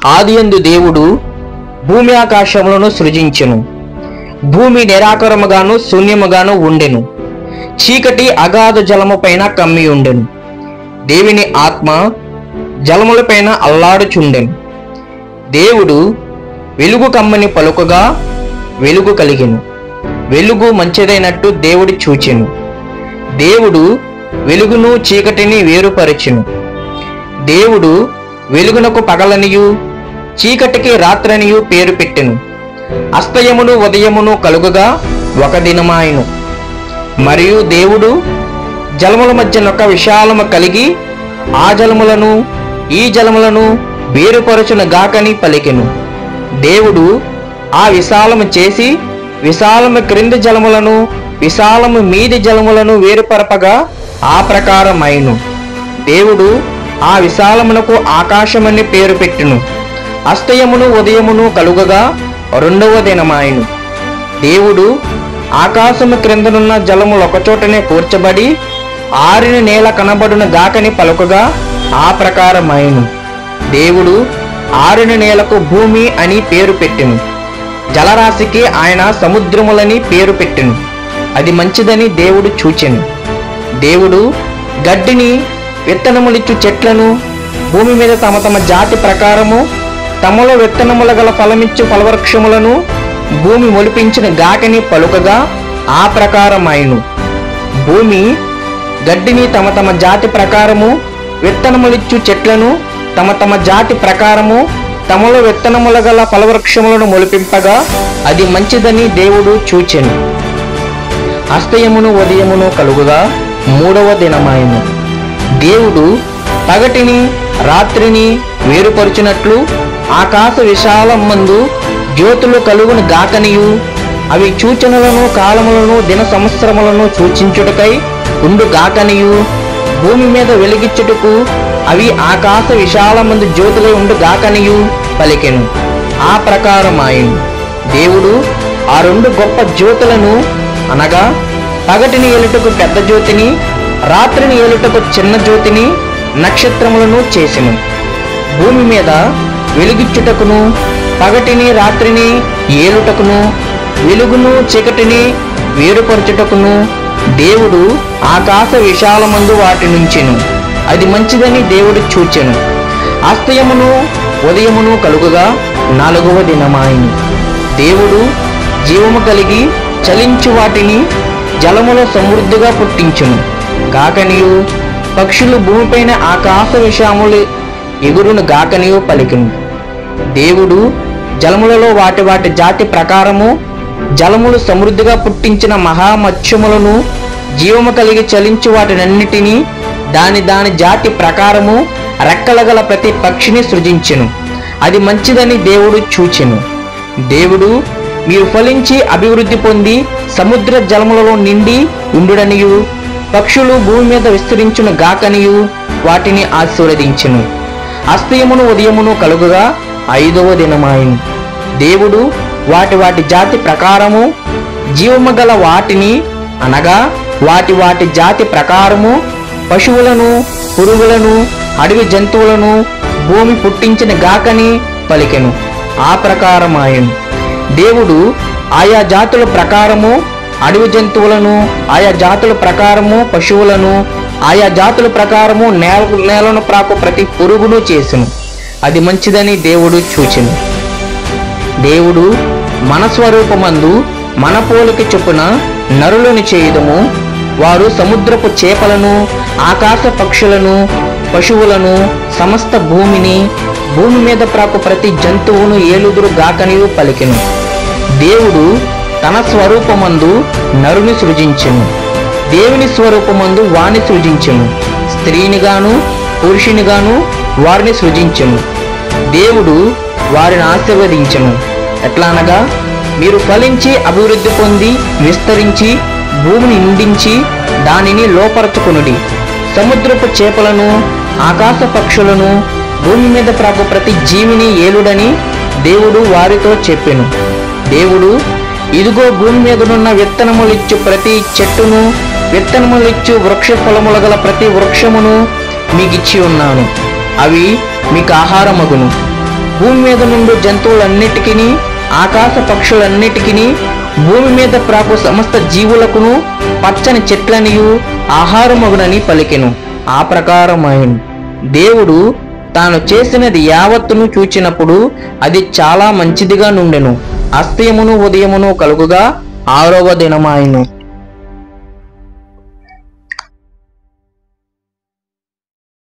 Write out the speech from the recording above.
ఆదియందు దేవుడు భూమి ఆకాశములను సృజించెను. భూమి నిరాకారముగాను శూన్యముగాను ఉండెను. చీకటి అగాధ జలము పైన కమ్మి ఉండెను. దేవుని ఆత్మ జలముల పైన అల్లాడుచుండెను. దేవుడు వెలుగు కమ్మని పలుకగా వెలుగు కలిగెను. వెలుగు మంచిదైనట్టు దేవుడు చూచెను. దేవుడు వెలుగును చీకటిని వేరుపరచెను. దేవుడు వెలుగునకు పగలనియు చీకటికి రాత్రనియు పేరు పెట్టెను. అస్తయమును ఉదయమును కలుగగా ఒక దినమాయెను. మరియు దేవుడు జలముల మధ్యనొక విశాలము కలిగి ఆ జలములను ఈ జలములను వేరుపరచును గాకని పలికెను. దేవుడు ఆ విశాలము చేసి విశాలము క్రింది జలములను విశాలము మీది జలములను వేరుపరపగా ఆ ప్రకారమైను. దేవుడు ఆ విశాలమునకు ఆకాశమని పేరు పెట్టెను. అస్తయమును ఉదయమును కలుగగా రెండవ దినమాయెను. దేవుడు ఆకాశము క్రిందనున్న జలములు ఒకచోటనే కూర్చబడి ఆరిన నేల కనబడును గాకని పలుకగా ఆ ప్రకారమైను. దేవుడు ఆరిన నేలకు భూమి అని పేరు పెట్టెను. జలరాశికి ఆయన సముద్రములని పేరు పెట్టెను. అది మంచిదని దేవుడు చూచెను. దేవుడు గడ్డిని విత్తనములిచ్చు చెట్లను భూమి మీద తమ తమ జాతి ప్రకారము తమలో విత్తనముల గల ఫలమిచ్చు ఫలవృక్షములను భూమి మొలిపించిన గాకని పలుకగా ఆ ప్రకారమైను. భూమి గడ్డిని తమ తమ జాతి ప్రకారము విత్తనములిచ్చు చెట్లను తమ తమ జాతి ప్రకారము తమలో విత్తనముల గల ఫలవృక్షములను మొలిపింపగా అది మంచిదని దేవుడు చూచెను. అస్తయమును ఉదయమును కలుగుగా మూడవ దినమాయెను. దేవుడు పగటిని రాత్రిని వేరుపరుచినట్లు ఆకాశ విశాలమందు జ్యోతులు కలుగును గాకనియు అవి సూచనలను కాలములను దిన సంవత్సరములను సూచించుటకై ఉండు గాకనియు భూమి మీద వెలిగించుటకు అవి ఆకాశ విశాలమందు జ్యోతులై ఉండు గాకనియు పలికెను. ఆ ప్రకారమాయెను. దేవుడు ఆ రెండు గొప్ప జ్యోతులను అనగా పగటిని ఏలుటకు పెద్ద జ్యోతిని రాత్రిని ఏలుటకు చిన్న జ్యోతిని నక్షత్రములను చేసెను. భూమి మీద వెలుగిచ్చుటకును పగటిని రాత్రిని ఏలుటకును వెలుగును చీకటిని వేరుపరచుటకును దేవుడు ఆకాశ విశాలమందు వాటి నుంచెను. అది మంచిదని దేవుడు చూచెను. అస్తయమును ఉదయమును కలుగుగా నాలుగవ దినమాయెను. దేవుడు జీవము కలిగి చలించు వాటిని జలములో సమృద్ధిగా పుట్టించును గాకనియు పక్షులు భూమిపైన ఆకాశ విషాములు ఎగురును గాకనియు పలికిను. దేవుడు జలములలో వాటి వాటి జాతి ప్రకారము జలములు సమృద్ధిగా పుట్టించిన మహామత్స్యములను జీవము కలిగి చలించు వాటినన్నిటినీ దాని దాని జాతి ప్రకారము రెక్కలగల ప్రతి పక్షిని సృజించెను. అది మంచిదని దేవుడు చూచెను. దేవుడు మీరు ఫలించి అభివృద్ధి పొంది సముద్ర జలములలో నిండి ఉండుడనియు పక్షులు భూమి మీద విస్తరించును గాకనియు వాటిని ఆశీర్వదించెను. అస్తయమును ఉదయమును కలుగుగా ఐదవ దినమాయెను. దేవుడు వాటి వాటి జాతి ప్రకారము జీవము గల వాటిని అనగా వాటి వాటి జాతి ప్రకారము పశువులను పురుగులను అడవి జంతువులను భూమి పుట్టించిన గాకని పలికెను. ఆ ప్రకారమాయెను. దేవుడు ఆయా జాతుల ప్రకారము అడవి జంతువులను ఆయా జాతుల ప్రకారము పశువులను ఆయా జాతుల ప్రకారము నేలను ప్రాకు ప్రతి పురుగును చేసెను. అది మంచిదని దేవుడు చూచెను. దేవుడు మన స్వరూపమందు మన పోలిక చొప్పున నరులను చేయుదము. వారు సముద్రపు చేపలను ఆకాశ పక్షులను పశువులను సమస్త భూమిని భూమి మీద ప్రాకు ప్రతి జంతువును ఏలుదురు గాకనియు పలికెను. దేవుడు తన స్వరూపమందు నరుని సృజించెను. దేవుని స్వరూపమందు వాణ్ణి సృజించెను. స్త్రీనిగాను పురుషునిగాను వారిని సృజించెను. దేవుడు వారిని ఆశీర్వదించెను. ఎట్లా అనగా మీరు ఫలించి అభివృద్ధి పొంది విస్తరించి భూమిని నిండించి దానిని లోపరచుకొనుడి. సముద్రపు చేపలను ఆకాశ పక్షులను భూమి మీద ప్రాకు ప్రతి జీవిని ఏలుడని దేవుడు వారితో చెప్పెను. దేవుడు ఇదిగో భూమి మీదనున్న విత్తనములిచ్చు ప్రతి చెట్టును విత్తనములిచ్చు వృక్ష ఫలముల గల ప్రతి వృక్షమును మీకిచ్చి ఉన్నాను. అవి మీకు ఆహారమగును. భూమి మీద నుండి జంతువులన్నిటికీ, ఆకాశ పక్షులన్నిటికీ, భూమి మీద ప్రాకు సమస్త జీవులకును పచ్చని చెట్లనియు ఆహారమగునని పలికెను. ఆ ప్రకారమైను. దేవుడు తాను చేసినది యావత్తును చూచినప్పుడు అది చాలా మంచిదిగా నుండెను. అస్తయమును ఉదయమును కలుగుగా 6వ దినమాయెను.